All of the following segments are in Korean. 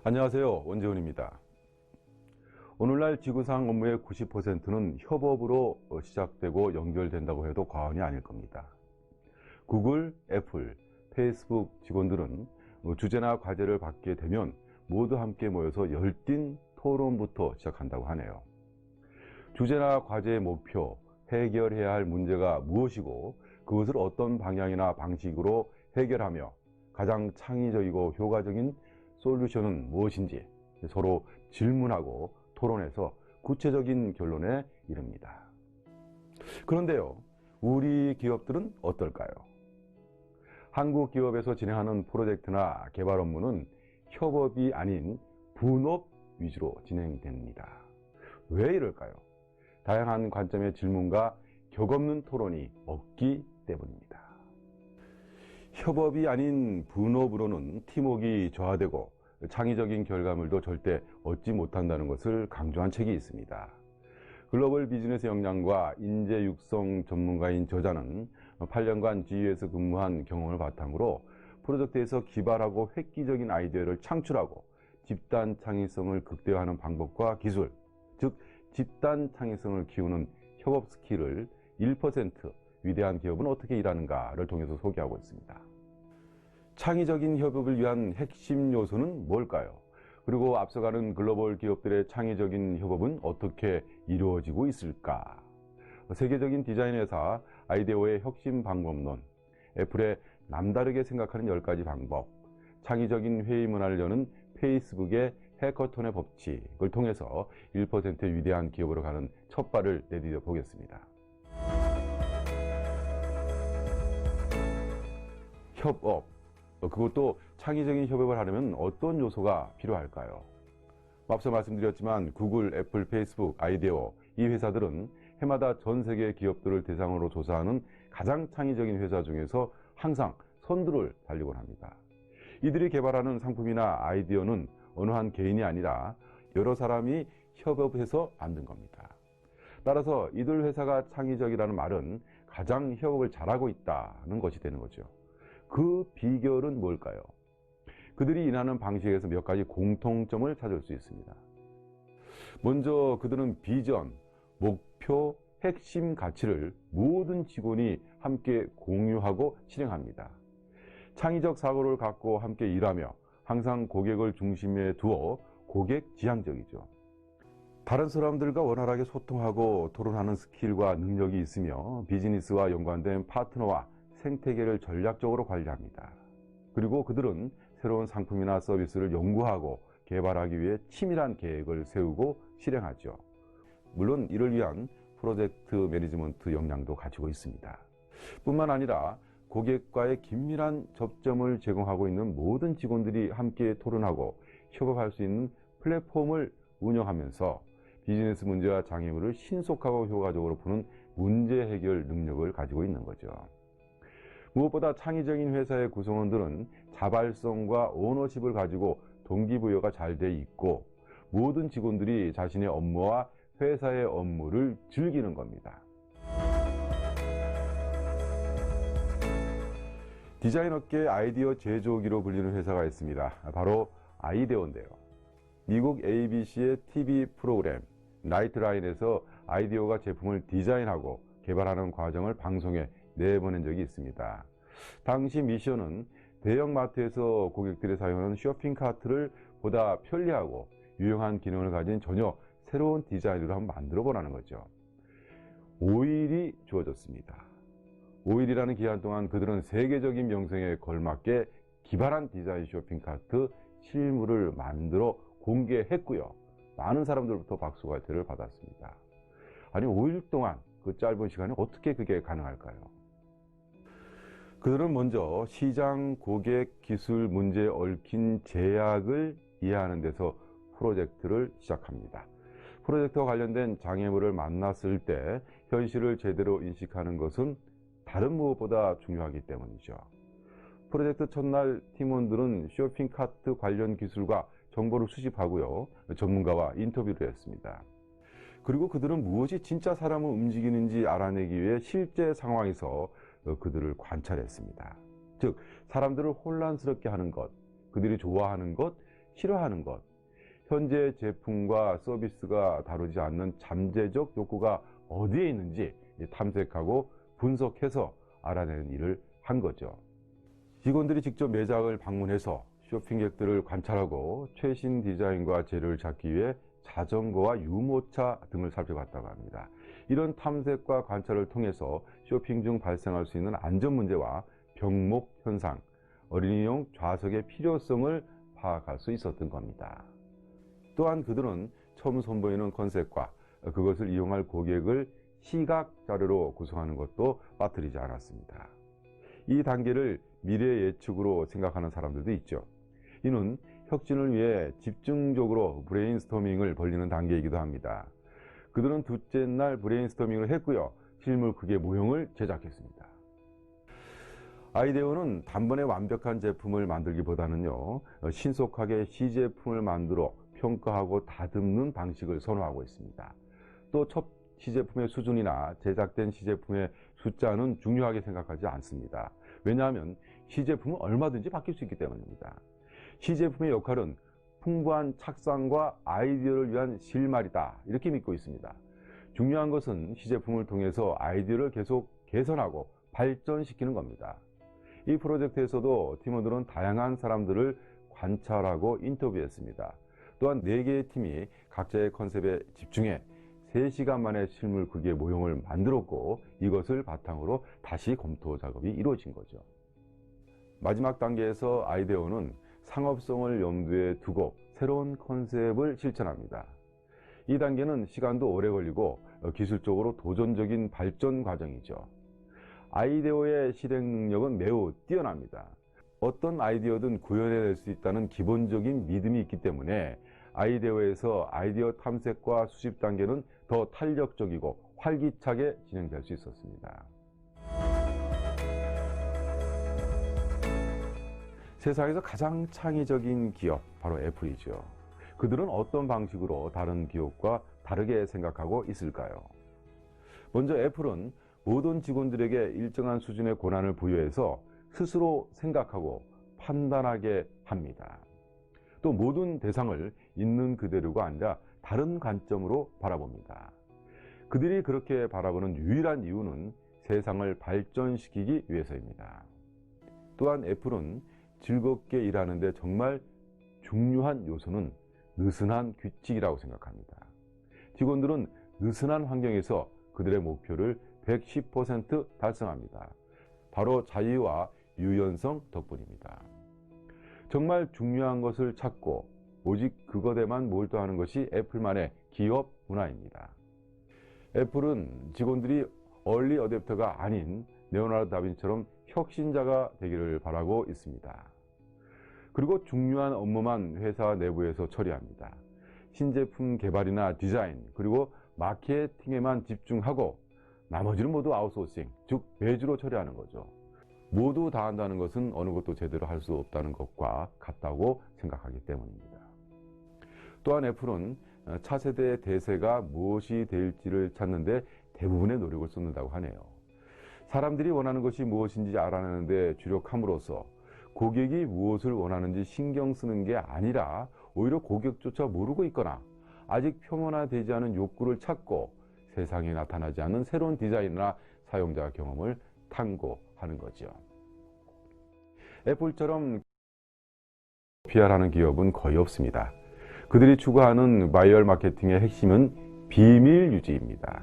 안녕하세요. 원재훈입니다. 오늘날 지구상 업무의 90%는 협업으로 시작되고 연결된다고 해도 과언이 아닐 겁니다. 구글, 애플, 페이스북 직원들은 주제나 과제를 받게 되면 모두 함께 모여서 열띤 토론부터 시작한다고 하네요. 주제나 과제의 목표, 해결해야 할 문제가 무엇이고 그것을 어떤 방향이나 방식으로 해결하며 가장 창의적이고 효과적인 솔루션은 무엇인지 서로 질문하고 토론해서 구체적인 결론에 이릅니다. 그런데요, 우리 기업들은 어떨까요? 한국 기업에서 진행하는 프로젝트나 개발 업무는 협업이 아닌 분업 위주로 진행됩니다. 왜 이럴까요? 다양한 관점의 질문과 격없는 토론이 없기 때문입니다. 협업이 아닌 분업으로는 팀워크가 저하되고 창의적인 결과물도 절대 얻지 못한다는 것을 강조한 책이 있습니다. 글로벌 비즈니스 역량과 인재 육성 전문가인 저자는 8년간 GE에서 근무한 경험을 바탕으로 프로젝트에서 기발하고 획기적인 아이디어를 창출하고 집단 창의성을 극대화하는 방법과 기술, 즉 집단 창의성을 키우는 협업 스킬을 1% 위대한 기업은 어떻게 일하는가를 통해서 소개하고 있습니다. 창의적인 협업을 위한 핵심 요소는 뭘까요? 그리고 앞서가는 글로벌 기업들의 창의적인 협업은 어떻게 이루어지고 있을까? 세계적인 디자인 회사 아이데오의 혁신 방법론, 애플의 남다르게 생각하는 10가지 방법, 창의적인 회의 문화를 여는 페이스북의 해커톤의 법칙을 통해서 1%의 위대한 기업으로 가는 첫 발을 내디뎌 보겠습니다. 협업, 그것도 창의적인 협업을 하려면 어떤 요소가 필요할까요? 앞서 말씀드렸지만 구글, 애플, 페이스북, 아이데오 이 회사들은 해마다 전 세계 기업들을 대상으로 조사하는 가장 창의적인 회사 중에서 항상 선두를 달리곤 합니다. 이들이 개발하는 상품이나 아이디어는 어느 한 개인이 아니라 여러 사람이 협업해서 만든 겁니다. 따라서 이들 회사가 창의적이라는 말은 가장 협업을 잘하고 있다는 것이 되는 거죠. 그 비결은 뭘까요? 그들이 일하는 방식에서 몇 가지 공통점을 찾을 수 있습니다. 먼저 그들은 비전, 목표, 핵심 가치를 모든 직원이 함께 공유하고 실행합니다. 창의적 사고를 갖고 함께 일하며 항상 고객을 중심에 두어 고객 지향적이죠. 다른 사람들과 원활하게 소통하고 토론하는 스킬과 능력이 있으며 비즈니스와 연관된 파트너와 생태계를 전략적으로 관리합니다. 그리고 그들은 새로운 상품이나 서비스를 연구하고 개발하기 위해 치밀한 계획을 세우고 실행하죠. 물론 이를 위한 프로젝트 매니지먼트 역량도 가지고 있습니다. 뿐만 아니라 고객과의 긴밀한 접점을 제공하고 있는 모든 직원들이 함께 토론하고 협업할 수 있는 플랫폼을 운영하면서 비즈니스 문제와 장애물을 신속하고 효과적으로 푸는 문제 해결 능력을 가지고 있는 거죠. 무엇보다 창의적인 회사의 구성원들은 자발성과 오너십을 가지고 동기부여가 잘 돼 있고 모든 직원들이 자신의 업무와 회사의 업무를 즐기는 겁니다. 디자인 업계 아이디어 제조기로 불리는 회사가 있습니다. 바로 아이데오인데요. 미국 ABC의 TV 프로그램 나이트라인에서 아이디어가 제품을 디자인하고 개발하는 과정을 방송에 내보낸 적이 있습니다. 당시 미션은 대형마트에서 고객들이 사용하는 쇼핑카트를 보다 편리하고 유용한 기능을 가진 전혀 새로운 디자인으로 한번 만들어 보라는 거죠. 5일이 주어졌습니다. 5일이라는 기간 동안 그들은 세계적인 명성에 걸맞게 기발한 디자인 쇼핑카트 실물을 만들어 공개했고요. 많은 사람들부터 박수갈채를 받았습니다. 아니 5일 동안 그 짧은 시간에 어떻게 그게 가능할까요? 그들은 먼저 시장, 고객, 기술 문제에 얽힌 제약을 이해하는 데서 프로젝트를 시작합니다. 프로젝트와 관련된 장애물을 만났을 때 현실을 제대로 인식하는 것은 다른 무엇보다 중요하기 때문이죠. 프로젝트 첫날 팀원들은 쇼핑카트 관련 기술과 정보를 수집하고요. 전문가와 인터뷰를 했습니다. 그리고 그들은 무엇이 진짜 사람을 움직이는지 알아내기 위해 실제 상황에서 그들을 관찰했습니다. 즉 사람들을 혼란스럽게 하는 것, 그들이 좋아하는 것, 싫어하는 것, 현재 제품과 서비스가 다루지 않는 잠재적 욕구가 어디에 있는지 탐색하고 분석해서 알아내는 일을 한 거죠. 직원들이 직접 매장을 방문해서 쇼핑객들을 관찰하고 최신 디자인과 재료를 찾기 위해 자전거와 유모차 등을 살펴봤다고 합니다. 이런 탐색과 관찰을 통해서 쇼핑 중 발생할 수 있는 안전 문제와 병목 현상, 어린이용 좌석의 필요성을 파악할 수 있었던 겁니다. 또한 그들은 처음 선보이는 컨셉과 그것을 이용할 고객을 시각 자료로 구성하는 것도 빠뜨리지 않았습니다. 이 단계를 미래 예측으로 생각하는 사람들도 있죠. 이는 혁신을 위해 집중적으로 브레인스토밍을 벌이는 단계이기도 합니다. 그들은 둘째 날 브레인스토밍을 했고요. 실물 크기의 모형을 제작했습니다. 아이데어는 단번에 완벽한 제품을 만들기보다는요, 신속하게 시제품을 만들어 평가하고 다듬는 방식을 선호하고 있습니다. 또 첫 시제품의 수준이나 제작된 시제품의 숫자는 중요하게 생각하지 않습니다. 왜냐하면 시제품은 얼마든지 바뀔 수 있기 때문입니다. 시제품의 역할은 풍부한 착상과 아이디어를 위한 실마리다, 이렇게 믿고 있습니다. 중요한 것은 시제품을 통해서 아이디어를 계속 개선하고 발전시키는 겁니다. 이 프로젝트에서도 팀원들은 다양한 사람들을 관찰하고 인터뷰했습니다. 또한 4개의 팀이 각자의 컨셉에 집중해 3시간 만에 실물 크기의 모형을 만들었고, 이것을 바탕으로 다시 검토 작업이 이루어진 거죠. 마지막 단계에서 아이데어는 상업성을 염두에 두고 새로운 컨셉을 실천합니다. 이 단계는 시간도 오래 걸리고 기술적으로 도전적인 발전 과정이죠. 아이데어의 실행 능력은 매우 뛰어납니다. 어떤 아이디어든 구현해낼 수 있다는 기본적인 믿음이 있기 때문에 아이데어에서 아이디어 탐색과 수집 단계는 더 탄력적이고 활기차게 진행될 수 있었습니다. 세상에서 가장 창의적인 기업, 바로 애플이죠. 그들은 어떤 방식으로 다른 기업과 다르게 생각하고 있을까요? 먼저 애플은 모든 직원들에게 일정한 수준의 권한을 부여해서 스스로 생각하고 판단하게 합니다. 또 모든 대상을 있는 그대로가 아니라 다른 관점으로 바라봅니다. 그들이 그렇게 바라보는 유일한 이유는 세상을 발전시키기 위해서입니다. 또한 애플은 즐겁게 일하는 데 정말 중요한 요소는 느슨한 규칙이라고 생각합니다. 직원들은 느슨한 환경에서 그들의 목표를 110% 달성합니다. 바로 자유와 유연성 덕분입니다. 정말 중요한 것을 찾고 오직 그것에만 몰두하는 것이 애플만의 기업 문화입니다. 애플은 직원들이 얼리 어댑터가 아닌 레오나르도 다빈치처럼 혁신자가 되기를 바라고 있습니다. 그리고 중요한 업무만 회사 내부에서 처리합니다. 신제품 개발이나 디자인, 그리고 마케팅에만 집중하고 나머지는 모두 아웃소싱, 즉 외주로 처리하는 거죠. 모두 다 한다는 것은 어느 것도 제대로 할 수 없다는 것과 같다고 생각하기 때문입니다. 또한 애플은 차세대의 대세가 무엇이 될지를 찾는데 대부분의 노력을 쏟는다고 하네요. 사람들이 원하는 것이 무엇인지 알아내는 데 주력함으로써 고객이 무엇을 원하는지 신경 쓰는 게 아니라 오히려 고객조차 모르고 있거나 아직 표면화되지 않은 욕구를 찾고 세상에 나타나지 않는 새로운 디자인이나 사용자 경험을 탐구하는 거죠. 애플처럼 PR하는 기업은 거의 없습니다. 그들이 추구하는 바이럴 마케팅의 핵심은 비밀 유지입니다.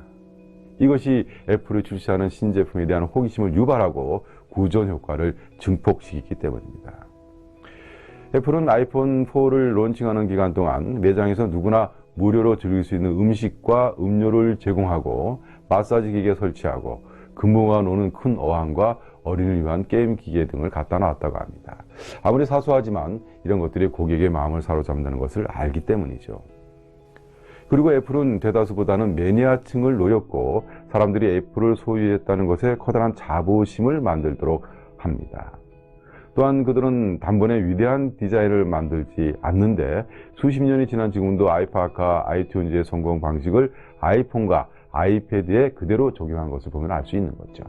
이것이 애플이 출시하는 신제품에 대한 호기심을 유발하고 구전 효과를 증폭시키기 때문입니다. 애플은 아이폰 4를 론칭하는 기간 동안 매장에서 누구나 무료로 즐길 수 있는 음식과 음료를 제공하고 마사지 기계 설치하고 근무가 노는 큰 어항과 어린이를 위한 게임 기계 등을 갖다 놨다고 합니다. 아무리 사소하지만 이런 것들이 고객의 마음을 사로잡는다는 것을 알기 때문이죠. 그리고 애플은 대다수보다는 매니아층을 노렸고 사람들이 애플을 소유했다는 것에 커다란 자부심을 만들도록 합니다. 또한 그들은 단번에 위대한 디자인을 만들지 않는데 수십 년이 지난 지금도 아이파카, 아이튠즈의 성공 방식을 아이폰과 아이패드에 그대로 적용한 것을 보면 알 수 있는 거죠.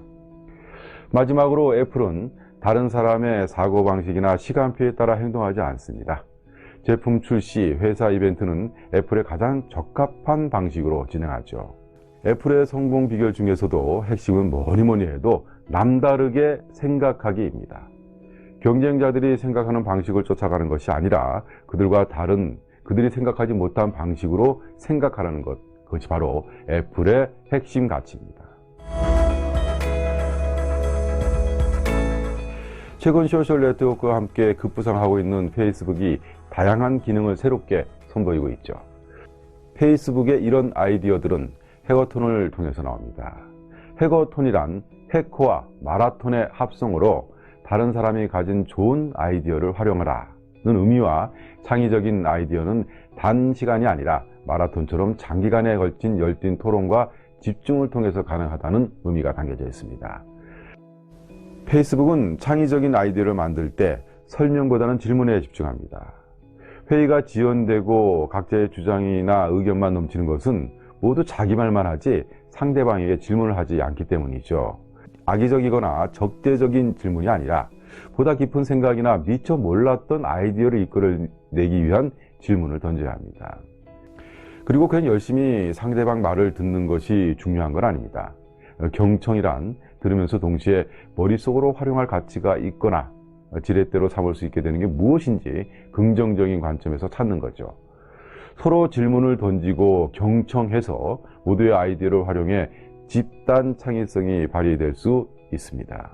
마지막으로 애플은 다른 사람의 사고방식이나 시간표에 따라 행동하지 않습니다. 제품 출시, 회사 이벤트는 애플에 가장 적합한 방식으로 진행하죠. 애플의 성공 비결 중에서도 핵심은 뭐니 해도 남다르게 생각하기입니다. 경쟁자들이 생각하는 방식을 쫓아가는 것이 아니라 그들과 다른, 그들이 생각하지 못한 방식으로 생각하라는 것, 그것이 바로 애플의 핵심 가치입니다. 최근 소셜 네트워크와 함께 급부상하고 있는 페이스북이 다양한 기능을 새롭게 선보이고 있죠. 페이스북의 이런 아이디어들은 해커톤을 통해서 나옵니다. 해커톤이란 해커와 마라톤의 합성어로 다른 사람이 가진 좋은 아이디어를 활용하라는 의미와 창의적인 아이디어는 단시간이 아니라 마라톤처럼 장기간에 걸친 열띤 토론과 집중을 통해서 가능하다는 의미가 담겨져 있습니다. 페이스북은 창의적인 아이디어를 만들 때 설명보다는 질문에 집중합니다. 회의가 지연되고 각자의 주장이나 의견만 넘치는 것은 모두 자기 말만 하지 상대방에게 질문을 하지 않기 때문이죠. 악의적이거나 적대적인 질문이 아니라 보다 깊은 생각이나 미처 몰랐던 아이디어를 이끌어내기 위한 질문을 던져야 합니다. 그리고 그냥 열심히 상대방 말을 듣는 것이 중요한 건 아닙니다. 경청이란 들으면서 동시에 머릿속으로 활용할 가치가 있거나 지렛대로 삼을 수 있게 되는 게 무엇인지 긍정적인 관점에서 찾는 거죠. 서로 질문을 던지고 경청해서 모두의 아이디어를 활용해 집단 창의성이 발휘될 수 있습니다.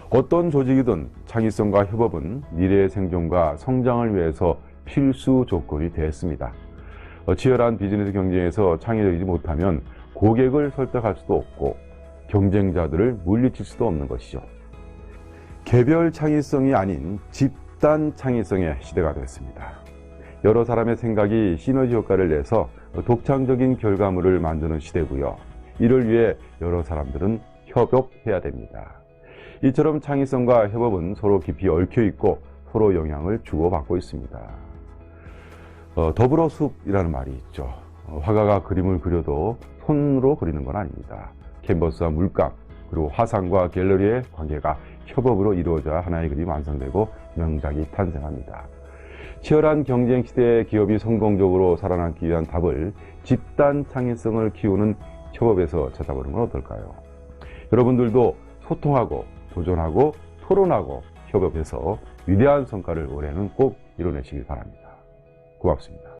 어떤 조직이든 창의성과 협업은 미래의 생존과 성장을 위해서 필수 조건이 되었습니다. 치열한 비즈니스 경쟁에서 창의적이지 못하면 고객을 설득할 수도 없고 경쟁자들을 물리칠 수도 없는 것이죠. 개별 창의성이 아닌 집단 창의성의 시대가 되었습니다. 여러 사람의 생각이 시너지 효과를 내서 독창적인 결과물을 만드는 시대고요. 이를 위해 여러 사람들은 협업해야 됩니다. 이처럼 창의성과 협업은 서로 깊이 얽혀 있고 서로 영향을 주고받고 있습니다. 더불어 숲이라는 말이 있죠. 화가가 그림을 그려도 손으로 그리는 건 아닙니다. 캔버스와 물감, 그리고 화상과 갤러리의 관계가 협업으로 이루어져야 하나의 그림이 완성되고 명작이 탄생합니다. 치열한 경쟁 시대에 기업이 성공적으로 살아남기 위한 답을 집단 창의성을 키우는 협업에서 찾아보는 건 어떨까요? 여러분들도 소통하고 도전하고 토론하고 협업해서 위대한 성과를 올해는 꼭 이뤄내시길 바랍니다. 고맙습니다.